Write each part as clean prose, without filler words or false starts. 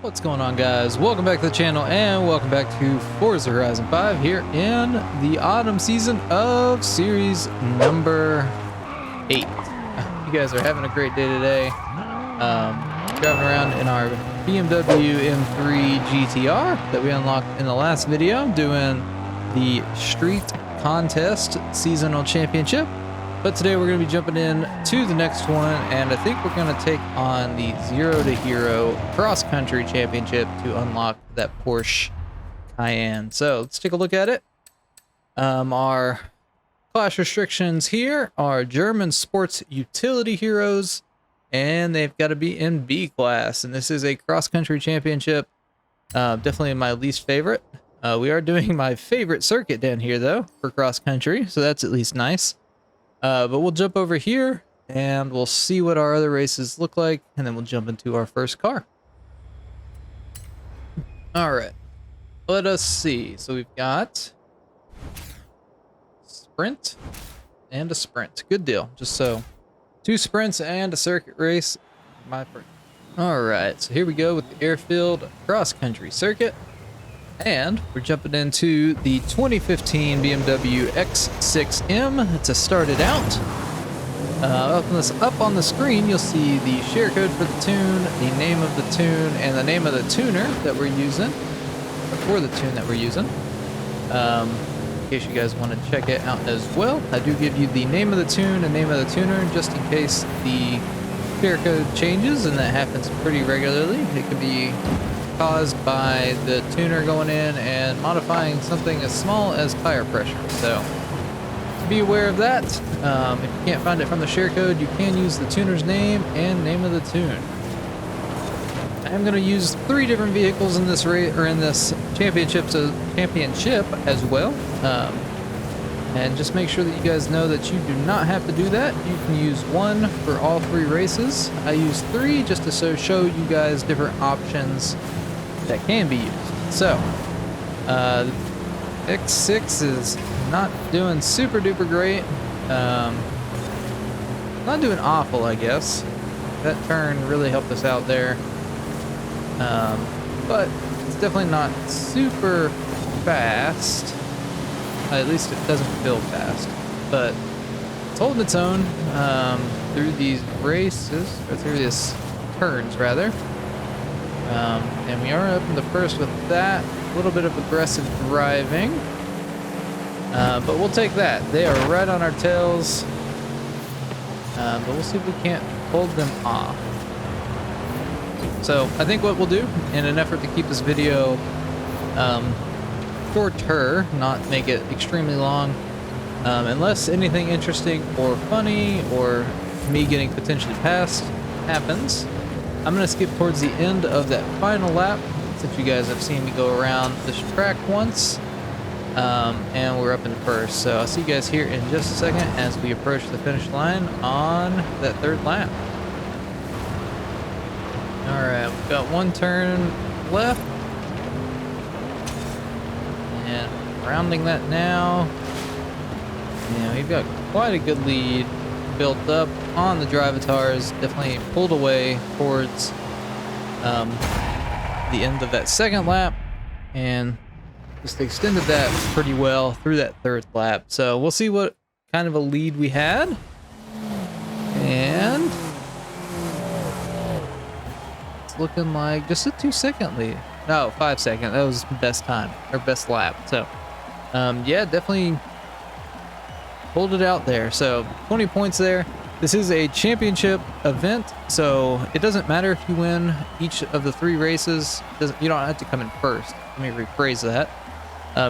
What's going on, guys? Welcome back to the channel and welcome back to Forza Horizon 5 here in the autumn season of series number 8. You guys are having a great day today. Driving around in our BMW M3 GTR that we unlocked in the last video, doing the street contest seasonal championship. But today we're going to be jumping in to the next one, and I think we're going to take on the Zero to Hero Cross Country Championship to unlock that Porsche Cayenne. So let's take a look at it. Our class restrictions here are German Sports Utility Heroes, and they've got to be in B class. And this is a cross country championship. Definitely my least favorite. We are doing my favorite circuit down here though for cross country, so that's at least nice. But we'll jump over here and we'll see what our other races look like, and then we'll jump into our first car. All right, let us see. So we've got sprint and a sprint. Good deal. Just so 2 sprints and a circuit race. All right, so here we go with the airfield cross country circuit. And we're jumping into the 2015 BMW X6M. It's a started out. Up on the screen, you'll see the share code for the tune, the name of the tune, and the name of the tuner that we're using, or for the tune that we're using. In case you guys want to check it out as well, I do give you the name of the tune and name of the tuner just in case the share code changes, and that happens pretty regularly. It could be caused by the tuner going in and modifying something as small as tire pressure. So be aware of that. If you can't find it from the share code, you can use the tuner's name and name of the tune. I'm going to use 3 different vehicles in this race, or in this championship as well. And just make sure that you guys know that you do not have to do that. You can use 1 for all 3 races. I use 3 just to show you guys different options that can be used. So, X6 is not doing super duper great. Not doing awful, I guess. That turn really helped us out there. But it's definitely not super fast. At least it doesn't feel fast. But it's holding its own through these races, or through these turns rather. And we are up in the first with that. A little bit of aggressive driving. But we'll take that. They are right on our tails. But we'll see if we can't hold them off. So I think what we'll do, in an effort to keep this video shorter, not make it extremely long, unless anything interesting or funny or me getting potentially passed happens, I'm going to skip towards the end of that final lap, since you guys have seen me go around this track once, and we're up in first. So I'll see you guys here in just a second as we approach the finish line on that 3rd lap. Alright, we've got 1 turn left, and rounding that now. Yeah, we've got quite a good lead built up on the drivatars. Definitely pulled away towards the end of that 2nd lap, and just extended that pretty well through that 3rd lap. So we'll see what kind of a lead we had, and it's looking like just a 2-second lead. No, 5-second. That was best time, or best lap. So yeah, definitely pulled it out there. So 20 points there. This is a championship event, so it doesn't matter if you win each of the 3 races. You don't have to come in first. Let me rephrase that.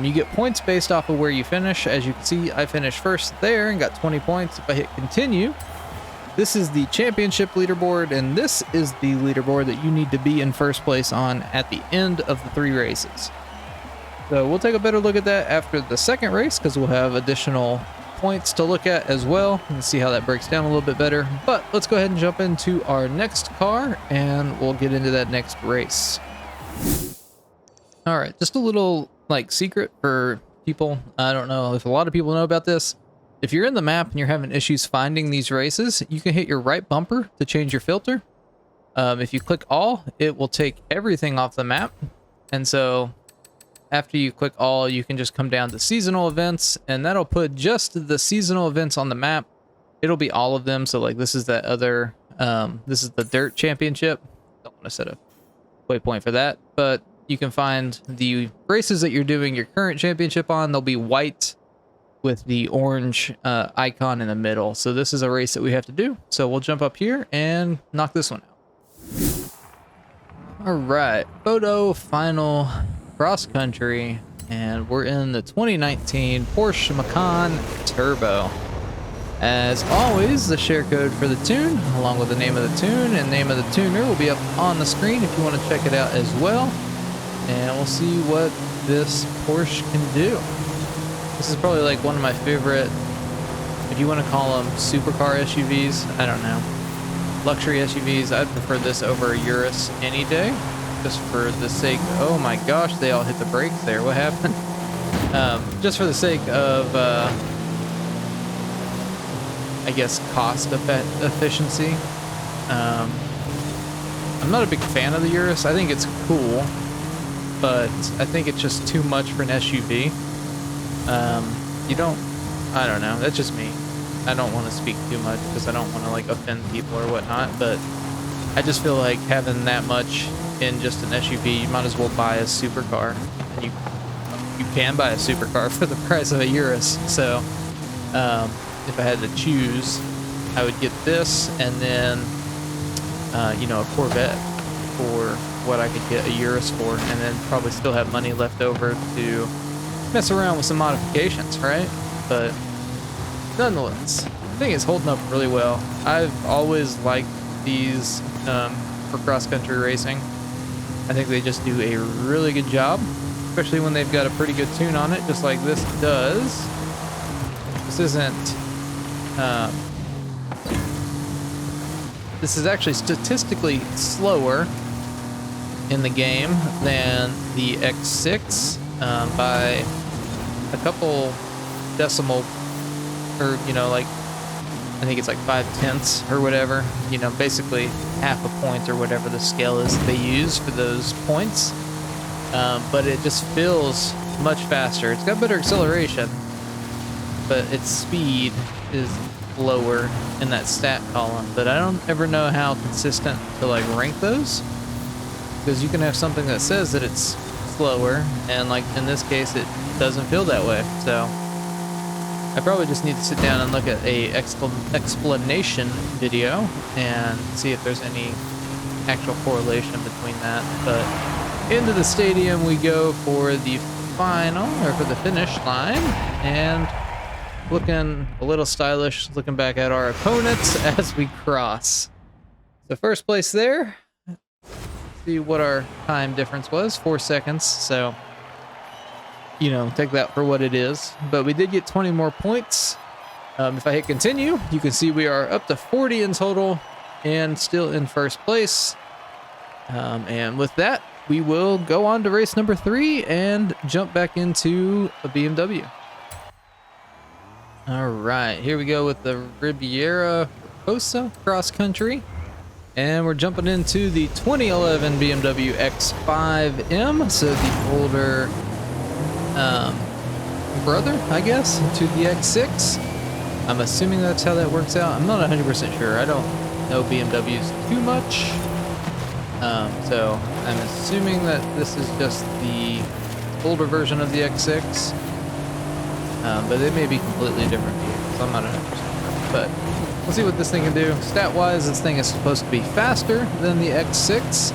You get points based off of where you finish. As you can see, I finished first there and got 20 points. If I hit continue, this is the championship leaderboard, and this is the leaderboard that you need to be in first place on at the end of the 3 races. So we'll take a better look at that after the 2nd race, because we'll have additional points to look at as well and see how that breaks down a little bit better. But let's go ahead and jump into our next car and we'll get into that next race. All right, just a little secret for people. I don't know if a lot of people know about this. If you're in the map and you're having issues finding these races, you can hit your right bumper to change your filter. If you click all, it will take everything off the map. And so after you click all, you can just come down to seasonal events, and that'll put just the seasonal events on the map. It'll be all of them. So like this is that other, this is the dirt championship. Don't want to set a waypoint for that, but you can find the races that you're doing your current championship on. They'll be white with the orange icon in the middle. So this is a race that we have to do. So we'll jump up here and knock this one out. All right, photo final cross country, and we're in the 2019 Porsche Macan Turbo. As always, the share code for the tune, along with the name of the tune and name of the tuner, will be up on the screen if you want to check it out as well. And we'll see what this Porsche can do. This is probably like one of my favorite, if you want to call them supercar SUVs, I don't know. Luxury SUVs, I'd prefer this over a Urus any day, just for the sake, oh my gosh, they all hit the brakes there, what happened? Just for the sake of, I guess, cost efficiency. I'm not a big fan of the Urus. I think it's cool, but I think it's just too much for an SUV. I don't know, that's just me. I don't want to speak too much because I don't want to like offend people or whatnot, but I just feel like having that much in just an SUV, you might as well buy a supercar. And you can buy a supercar for the price of a Urus. So if I had to choose, I would get this and then you know, a Corvette for what I could get a Urus for, and then probably still have money left over to mess around with some modifications, right? But nonetheless, I think it's holding up really well. I've always liked these for cross-country racing. I think they just do a really good job, especially when they've got a pretty good tune on it, just like this does. This isn't... this is actually statistically slower in the game than the X6 by a couple decimal, or you know, like I think it's like 5/10 or whatever, you know, basically half a point or whatever the scale is they use for those points. But it just feels much faster. It's got better acceleration, but its speed is lower in that stat column. But I don't ever know how consistent to like rank those, because you can have something that says that it's slower, and like in this case it doesn't feel that way. So I probably just need to sit down and look at a explanation video and see if there's any actual correlation between that. But into the stadium we go for the final, or for the finish line, and looking a little stylish, looking back at our opponents as we cross. So first place there, see what our time difference was, 4 seconds. So, you know, take that for what it is. But we did get 20 more points. If I hit continue, you can see we are up to 40 in total and still in first place. And with that, we will go on to race number 3 and jump back into a BMW. All right, here we go with the Riviera Rosa cross country. And we're jumping into the 2011 BMW X5M, so the older brother, I guess, to the X6. I'm assuming that's how that works out. I'm not 100% sure. I don't know BMWs too much. So I'm assuming that this is just the older version of the X6. But they may be completely different vehicles. I'm not 100% sure. But we'll see what this thing can do. Stat-wise, this thing is supposed to be faster than the X6.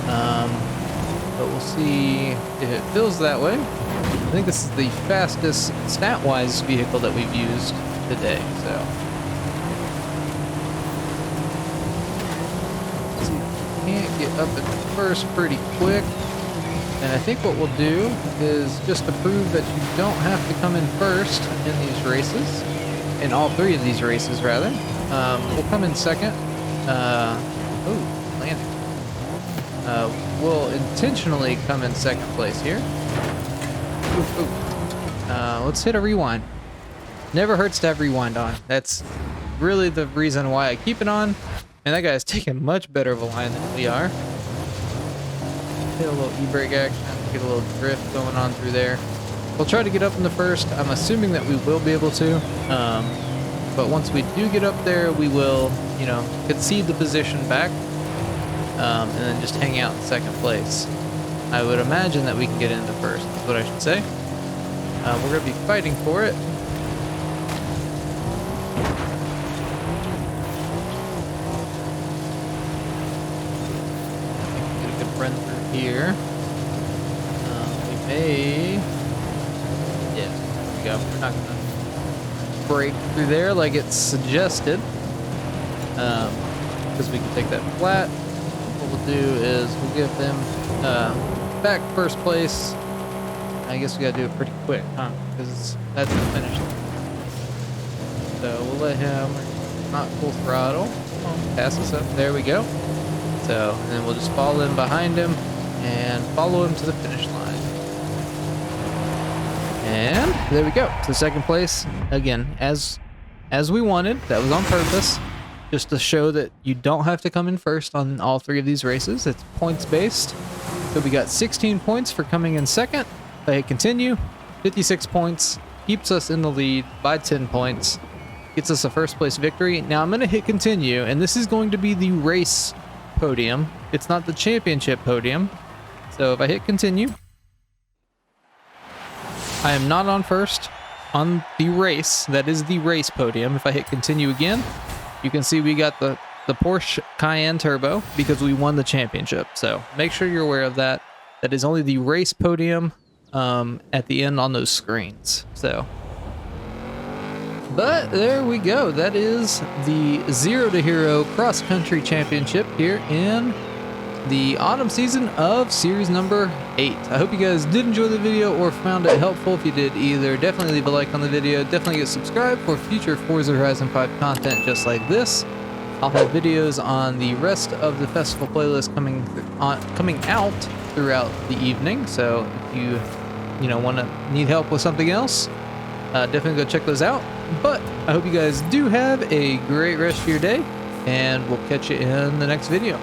But we'll see if it feels that way. I think this is the fastest stat-wise vehicle that we've used today. So let's see if we can't get up at first pretty quick. And I think what we'll do is, just to prove that you don't have to come in first in these races, in all 3 of these races rather, we'll come in second. Landing. We'll intentionally come in second place here. Let's hit a rewind. Never hurts to have rewind on. That's really the reason why I keep it on. And that guy's taking much better of a line than we are. Hit a little e-brake action, get a little drift going on through there. We'll try to get up in the first. I'm assuming that we will be able to. But once we do get up there, we will, you know, concede the position back. And then just hang out in second place. I would imagine that we can get into first, is what I should say. We're going to be fighting for it. Get a good run through here. We may... Yeah, there we go. We're not going to break through there like it's suggested. Because we can take that flat. What we'll do is we'll give them back first place. I guess we gotta do it pretty quick, huh? Because that's the finish line. So we'll let him not full throttle. Pass us up. There we go. So, and then we'll just fall in behind him and follow him to the finish line. And there we go. So second place again, as we wanted. That was on purpose. Just to show that you don't have to come in first on all three of these races. It's points based. So we got 16 points for coming in second. If I hit continue, 56 points, keeps us in the lead by 10 points, gets us a first place victory. Now I'm going to hit continue, and this is going to be the race podium. It's not the championship podium. So if I hit continue, I am not on first on the race. That is the race podium. If I hit continue again, you can see we got the Porsche Cayenne Turbo because we won the championship. So make sure you're aware of that. That is only the race podium at the end on those screens. So, but there we go. That is the Zero to Hero Cross Country Championship here in the autumn season of series number 8. I hope you guys did enjoy the video or found it helpful. If you did either, definitely leave a like on the video. Definitely get subscribed for future Forza Horizon 5 content just like this. I'll have videos on the rest of the festival playlist coming out throughout the evening. So if you need help with something else, definitely go check those out. But I hope you guys do have a great rest of your day, and we'll catch you in the next video.